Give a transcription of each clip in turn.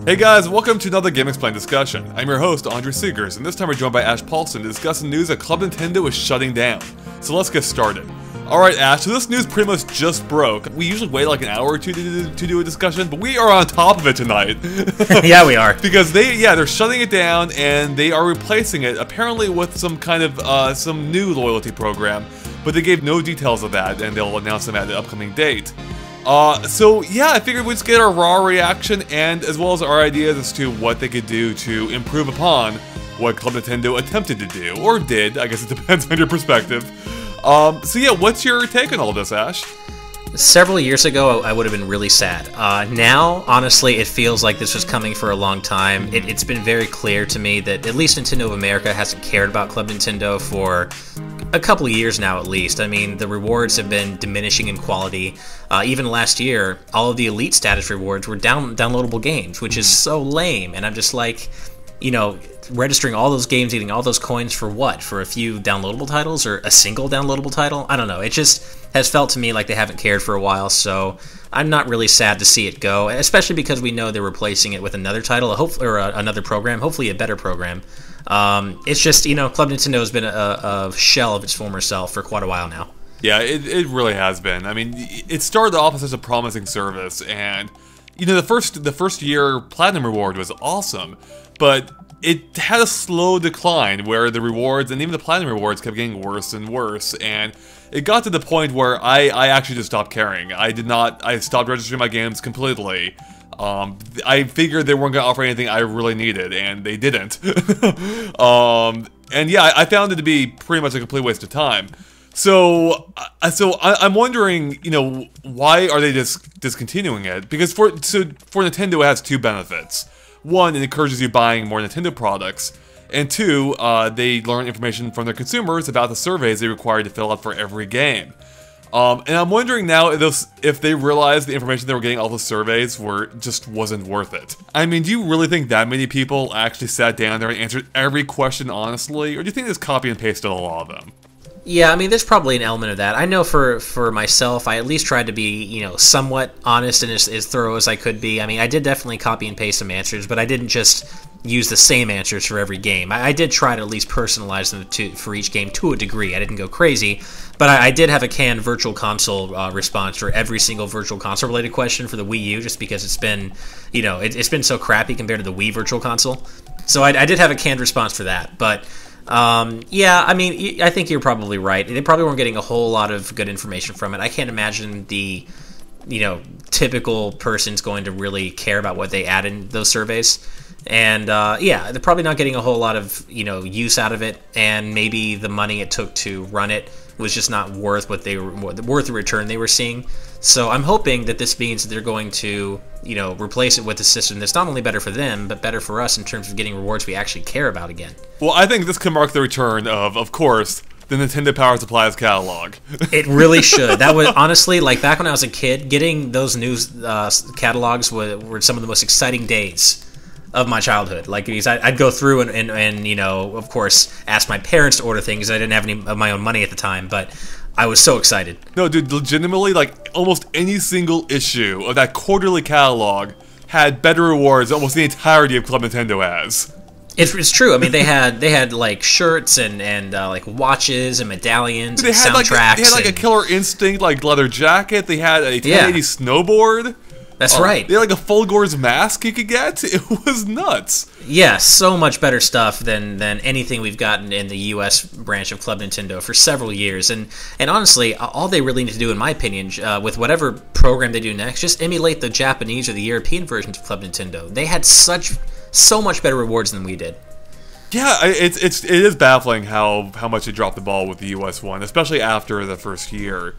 Hey guys, welcome to another GameXplain discussion. I'm your host, Andre Seegers, and this time we're joined by Ash Paulson to discuss the news that Club Nintendo is shutting down. So let's get started. Alright Ash, so this news pretty much just broke. We usually wait like an hour or two to do a discussion, but we are on top of it tonight. Yeah, we are. Because they're shutting it down and they are replacing it, apparently with some kind of, some new loyalty program, but they gave no details of that, and they'll announce them at the upcoming date. So yeah, I figured we'd just get our raw reaction and as well as our ideas as to what they could do to improve upon what Club Nintendo attempted to do, or did, I guess it depends on your perspective. So yeah, what's your take on all this, Ash? Several years ago, I would have been really sad. Now, honestly, it feels like this was coming for a long time. It's been very clear to me that at least Nintendo of America hasn't cared about Club Nintendo for a couple of years now, at least. I mean, the rewards have been diminishing in quality. Even last year, all of the Elite status rewards were downloadable games, which is so lame. And I'm just like, you know, registering all those games, getting all those coins for what? For a few downloadable titles or a single downloadable title? I don't know. It just has felt to me like they haven't cared for a while, so I'm not really sad to see it go, especially because we know they're replacing it with another title, another program, hopefully a better program. It's just, you know, Club Nintendo has been a shell of its former self for quite a while now. Yeah, it really has been. I mean, it started off as a promising service, and you know, the first year Platinum Reward was awesome, but it had a slow decline where the rewards and even the Platinum Rewards kept getting worse and worse, and it got to the point where I actually just stopped caring. I stopped registering my games completely. I figured they weren't going to offer anything I really needed, and they didn't. And yeah, I found it to be pretty much a complete waste of time. So I'm wondering, you know, why are they just discontinuing it? Because for Nintendo, it has two benefits. One, it encourages you buying more Nintendo products, and two, they learn information from their consumers about the surveys they require to fill out for every game. And I'm wondering now if they realized the information they were getting all the surveys just wasn't worth it. I mean, do you really think that many people actually sat down there and answered every question honestly, or do you think they just copy and pasted a lot of them? Yeah, I mean, there's probably an element of that. I know for myself, I at least tried to be, you know, somewhat honest and as thorough as I could be. I mean, I did definitely copy and paste some answers, but I didn't just use the same answers for every game. I did try to at least personalize them for each game to a degree. I didn't go crazy, but I did have a canned Virtual Console response for every single Virtual Console related question for the Wii U, just because it's been, you know, it's been so crappy compared to the Wii Virtual Console. So I did have a canned response for that, but yeah, I mean, I think you're probably right. They probably weren't getting a whole lot of good information from it. I can't imagine the, you know, typical person's going to really care about what they add in those surveys. And yeah, they're probably not getting a whole lot of, you know, use out of it, and maybe the money it took to run it was just not worth worth the return they were seeing. So I'm hoping that this means that they're going to, you know, replace it with a system that's not only better for them, but better for us in terms of getting rewards we actually care about again. Well, I think this could mark the return of course, the Nintendo Power Supplies catalog. It really should. That was, honestly, like back when I was a kid, getting those news catalogs were some of the most exciting days of my childhood. Like, because I'd go through and you know, of course, ask my parents to order things. I didn't have any of my own money at the time, but I was so excited. No, dude, legitimately, like, almost any single issue of that quarterly catalog had better rewards than almost the entirety of Club Nintendo has. It's true. I mean, they had like shirts and like watches and medallions and soundtracks. They had like a Killer Instinct like leather jacket. They had a 1080 snowboard. That's right. They had like a Fulgor's mask you could get. It was nuts. Yeah, so much better stuff than anything we've gotten in the U.S. branch of Club Nintendo for several years. And honestly, all they really need to do, in my opinion, with whatever program they do next, just emulate the Japanese or the European versions of Club Nintendo. They had so much better rewards than we did. Yeah, it is baffling how much they dropped the ball with the U.S. one, especially after the first year.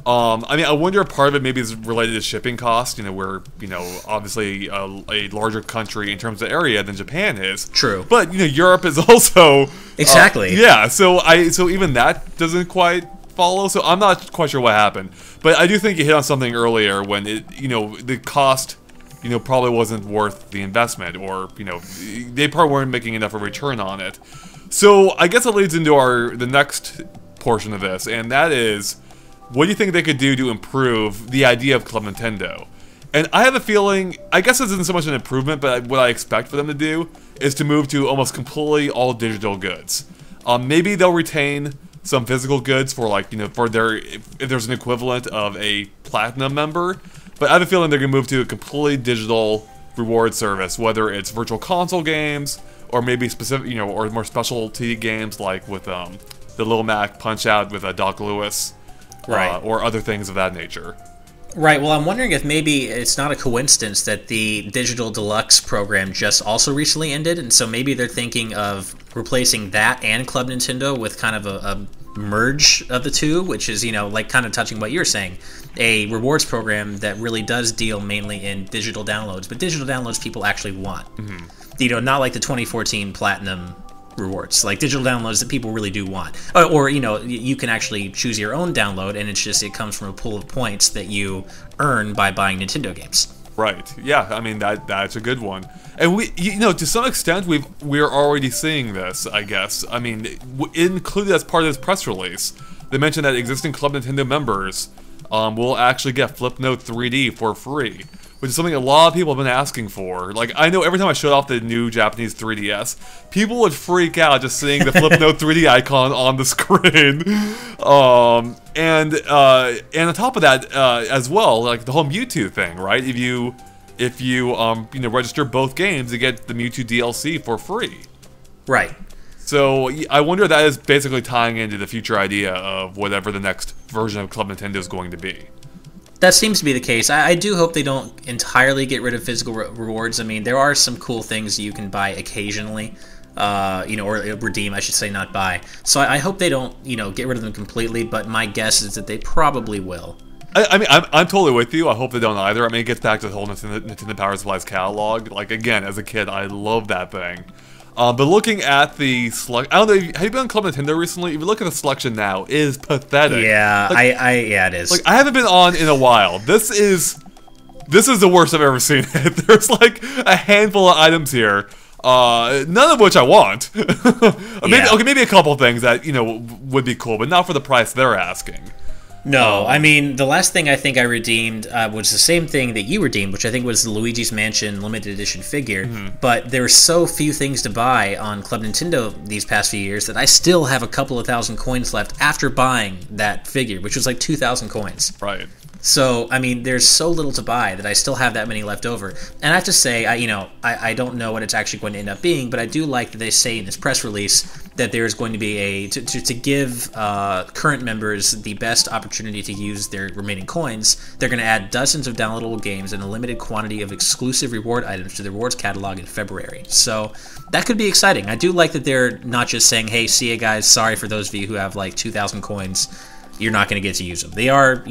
I mean, I wonder if part of it maybe is related to shipping costs. You know, we're, you know, obviously a larger country in terms of area than Japan is. True. But, you know, Europe is also... Exactly. Yeah, so even that doesn't quite follow, so I'm not quite sure what happened. But I do think you hit on something earlier when it, you know, the cost, you know, probably wasn't worth the investment, or, you know, they probably weren't making enough of a return on it. So I guess it leads into the next portion of this, and that is, what do you think they could do to improve the idea of Club Nintendo? And I have a feeling, I guess this isn't so much an improvement, but what I expect for them to do is to move to almost completely all digital goods. Maybe they'll retain some physical goods for, like, for their, if there's an equivalent of a Platinum member, but I have a feeling they're going to move to a completely digital reward service, whether it's virtual console games, or maybe specific, or more specialty games like with the Lil Mac Punch-Out with Doc Lewis, right, or other things of that nature. Right, well, I'm wondering if maybe it's not a coincidence that the Digital Deluxe program just also recently ended, and so maybe they're thinking of replacing that and Club Nintendo with kind of a merge of the two, which is, like kind of touching what you're saying, a rewards program that really does deal mainly in digital downloads, but digital downloads people actually want. Mm-hmm. Not like the 2014 Platinum rewards, like digital downloads that people really do want, or you can actually choose your own download, and it comes from a pool of points that you earn by buying Nintendo games. Right. Yeah. I mean that's a good one, and we, to some extent we're already seeing this. I guess. I mean, included as part of this press release, they mentioned that existing Club Nintendo members will actually get Flipnote 3D for free, which is something a lot of people have been asking for. Like, I know every time I showed off the new Japanese 3DS, people would freak out just seeing the Flipnote 3D icon on the screen. And on top of that, as well, like the whole Mewtwo thing, right? If you register both games, you get the Mewtwo DLC for free. Right. So I wonder if that is basically tying into the future idea of whatever the next version of Club Nintendo is going to be. That seems to be the case. I do hope they don't entirely get rid of physical rewards. I mean, there are some cool things you can buy occasionally, or redeem, I should say, not buy. So I hope they don't, get rid of them completely, but my guess is that they probably will. I mean, I'm totally with you. I hope they don't either. I mean, it gets back to the whole Nintendo Power Supplies catalog. Like, again, as a kid, I love that thing. But looking at the select, I don't know. Have you been on Club Nintendo recently? If you look at the selection now, it is pathetic. Yeah, yeah, it is. Like, I haven't been on in a while. This is the worst I've ever seen it. There's like a handful of items here, none of which I want. Maybe a couple things that would be cool, but not for the price they're asking. No, I mean, the last thing I think I redeemed was the same thing that you redeemed, which I think was the Luigi's Mansion limited edition figure, but there were so few things to buy on Club Nintendo these past few years that I still have a couple of thousand coins left after buying that figure, which was like 2,000 coins. Right. So, I mean, there's so little to buy that I still have that many left over. And I have to say, I don't know what it's actually going to end up being, but I do like that they say in this press release that there is going to be to give current members the best opportunity to use their remaining coins. They're going to add dozens of downloadable games and a limited quantity of exclusive reward items to the rewards catalog in February. So that could be exciting. I do like that they're not just saying, hey, see ya guys, sorry for those of you who have like 2,000 coins. You're not going to get to use them. They are,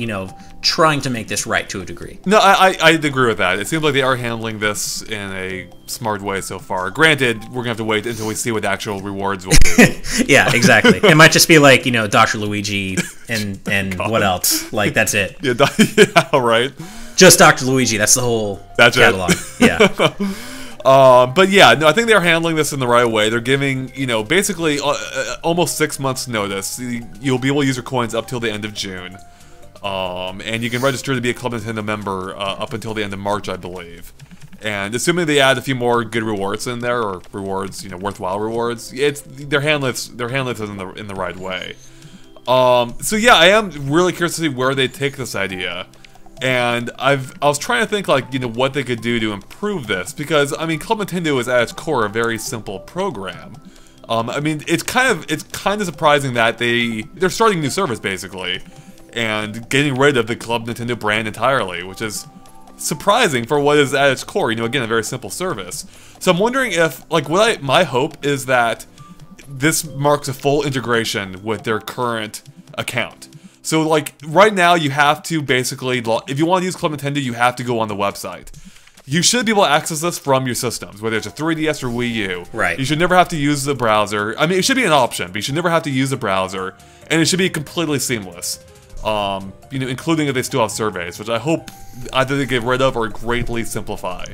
trying to make this right to a degree. No, I agree with that. It seems like they are handling this in a smart way so far. Granted, we're going to have to wait until we see what the actual rewards will be. Yeah, exactly. It might just be like, Dr. Luigi and what else? Like, that's it. Yeah, right. Just Dr. Luigi. That's the whole catalog. Yeah. But yeah, no, I think they're handling this in the right way. They're giving, basically almost 6 months notice. You'll be able to use your coins up till the end of June. And you can register to be a Club Nintendo member up until the end of March, I believe. And assuming they add a few more good rewards in there, or rewards, worthwhile rewards, they're handling this in the right way. So yeah, I am really curious to see where they take this idea. And I was trying to think, like, what they could do to improve this, because I mean, Club Nintendo is at its core a very simple program. I mean, it's kind of surprising that they're starting a new service basically, and getting rid of the Club Nintendo brand entirely, which is surprising for what is at its core. Again, a very simple service. So I'm wondering if, like, my hope is that this marks a full integration with their current account. So, like, right now, you have to basically, if you want to use Club Nintendo, you have to go on the website. You should be able to access this from your systems, whether it's a 3DS or Wii U. Right. You should never have to use the browser. I mean, it should be an option, but you should never have to use the browser, and it should be completely seamless. Including if they still have surveys, which I hope either they get rid of or greatly simplify.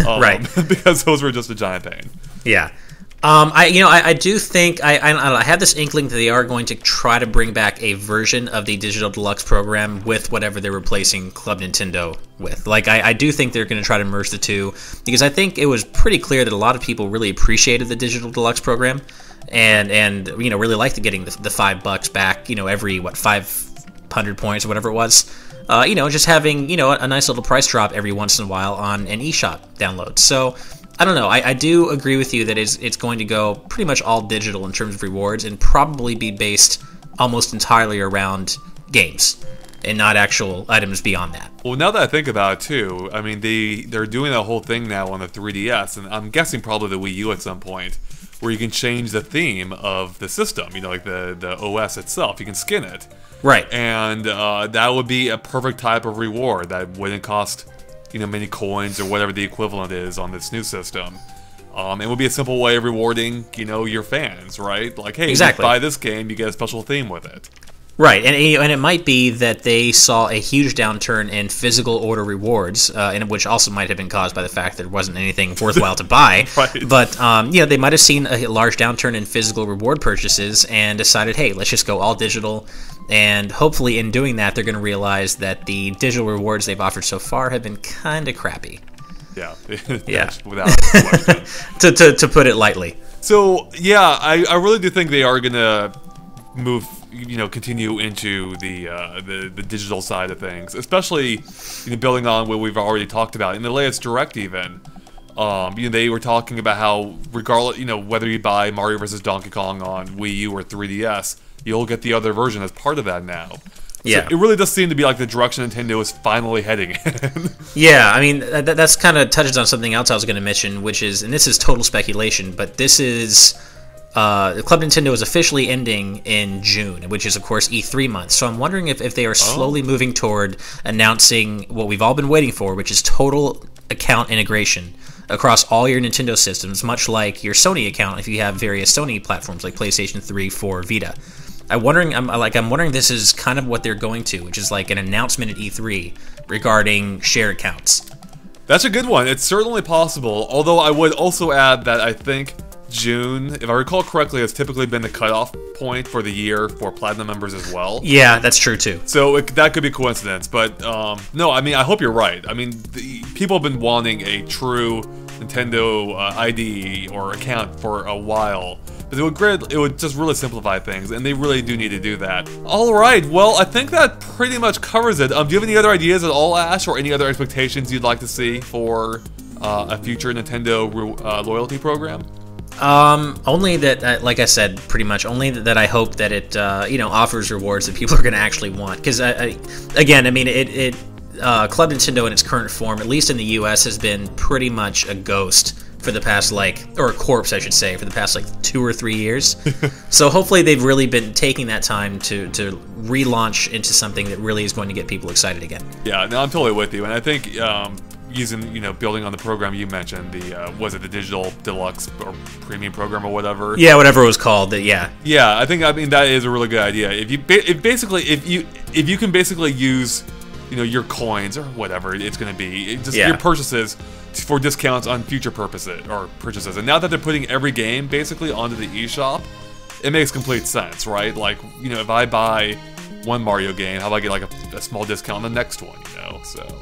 Right. Because those were just a giant pain. Yeah. I do think I have this inkling that they are going to try to bring back a version of the Digital Deluxe program with whatever they're replacing Club Nintendo with. Like, I do think they're going to try to merge the two, because I think it was pretty clear that a lot of people really appreciated the Digital Deluxe program, and really liked getting the $5 back. Every 500 points or whatever it was. Just having a nice little price drop every once in a while on an eShop download. So. I don't know. I do agree with you that it's going to go pretty much all digital in terms of rewards, and probably be based almost entirely around games and not actual items beyond that. Well, now that I think about it too, I mean they're doing that whole thing now on the 3DS, and I'm guessing probably the Wii U at some point, where you can change the theme of the system. Like the OS itself, you can skin it. Right. And that would be a perfect type of reward that wouldn't cost many coins or whatever the equivalent is on this new system. It would be a simple way of rewarding, your fans, right? Like, hey, exactly. If you buy this game, you get a special theme with it. Right, and it might be that they saw a huge downturn in physical order rewards, and which also might have been caused by the fact that there wasn't anything worthwhile to buy. Right. But they might have seen a large downturn in physical reward purchases and decided, hey, let's just go all digital. And hopefully, in doing that, they're going to realize that the digital rewards they've offered so far have been kind of crappy. Yeah, yeah, without question. to put it lightly. So yeah, I really do think they are going to move, continue into the digital side of things, especially building on what we've already talked about in the latest Direct. Even they were talking about how regardless, whether you buy Mario vs. Donkey Kong on Wii U or 3DS, you'll get the other version as part of that now. Yeah, so it really does seem to be like the direction Nintendo is finally heading in. Yeah, I mean that's kind of touches on something else I was going to mention, which is, and this is total speculation, but this is. Club Nintendo is officially ending in June, which is, of course, E3 month. So I'm wondering if they are slowly moving toward announcing what we've all been waiting for, which is total account integration across all your Nintendo systems, much like your Sony account if you have various Sony platforms like PlayStation 3, 4, Vita. I'm wondering this is kind of what they're going to, which is like an announcement at E3 regarding shared accounts. That's a good one. It's certainly possible, although I would also add that I think June, if I recall correctly, has typically been the cutoff point for the year for Platinum members as well. Yeah, that's true too. So that could be coincidence, but no, I mean, I hope you're right. I mean, people have been wanting a true Nintendo ID or account for a while. But it would just really simplify things, and they really do need to do that. All right, well, I think that pretty much covers it. Do you have any other ideas at all, Ash, or any other expectations you'd like to see for a future Nintendo loyalty program? Only that, like I said, pretty much only that I hope that it, offers rewards that people are going to actually want. Because, again, I mean, Club Nintendo in its current form, at least in the U.S., has been pretty much a ghost for the past, or a corpse, I should say, for the past, 2 or 3 years. So hopefully they've really been taking that time to relaunch into something that really is going to get people excited again. Yeah, no, I'm totally with you. And I think, using, building on the program you mentioned, was it the Digital Deluxe or Premium program or whatever? Yeah, whatever it was called. Yeah. Yeah, I mean that is a really good idea. If you can basically use, your coins or whatever it's going to be, your purchases for discounts on future purchases. And now that they're putting every game basically onto the eShop, it makes complete sense, right? Like, if I buy one Mario game, how do I get a small discount on the next one? So.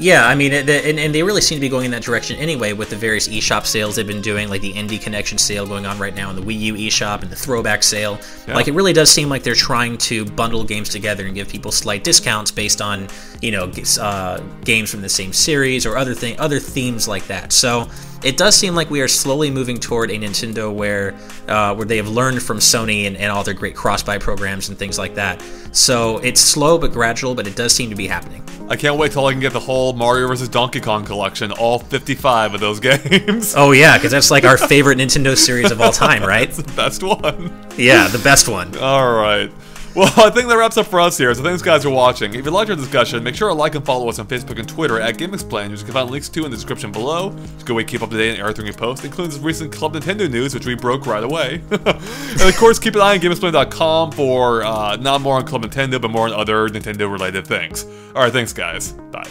Yeah, I mean, and they really seem to be going in that direction anyway with the various eShop sales they've been doing, like the Indie Connection sale going on right now, and the Wii U eShop, and the Throwback sale. Yeah. Like, it really does seem like they're trying to bundle games together and give people slight discounts based on, games from the same series or other themes like that. So it does seem like we are slowly moving toward a Nintendo where they have learned from Sony and all their great cross-buy programs and things like that. So it's slow but gradual, but it does seem to be happening. I can't wait till I can get the whole Mario vs. Donkey Kong collection, all 55 of those games. Oh yeah, because that's like our favorite Nintendo series of all time, right? That's the best one. Yeah, the best one. All right. Well, I think that wraps up for us here, so thanks guys for watching. If you liked our discussion, make sure to like and follow us on Facebook and Twitter at GameXplain, which you can find links to in the description below. It's a good way to keep up to date on everything we post, including this recent Club Nintendo news, which we broke right away. And of course, keep an eye on GameXplain.com for not more on Club Nintendo, but more on other Nintendo-related things. Alright, thanks guys. Bye.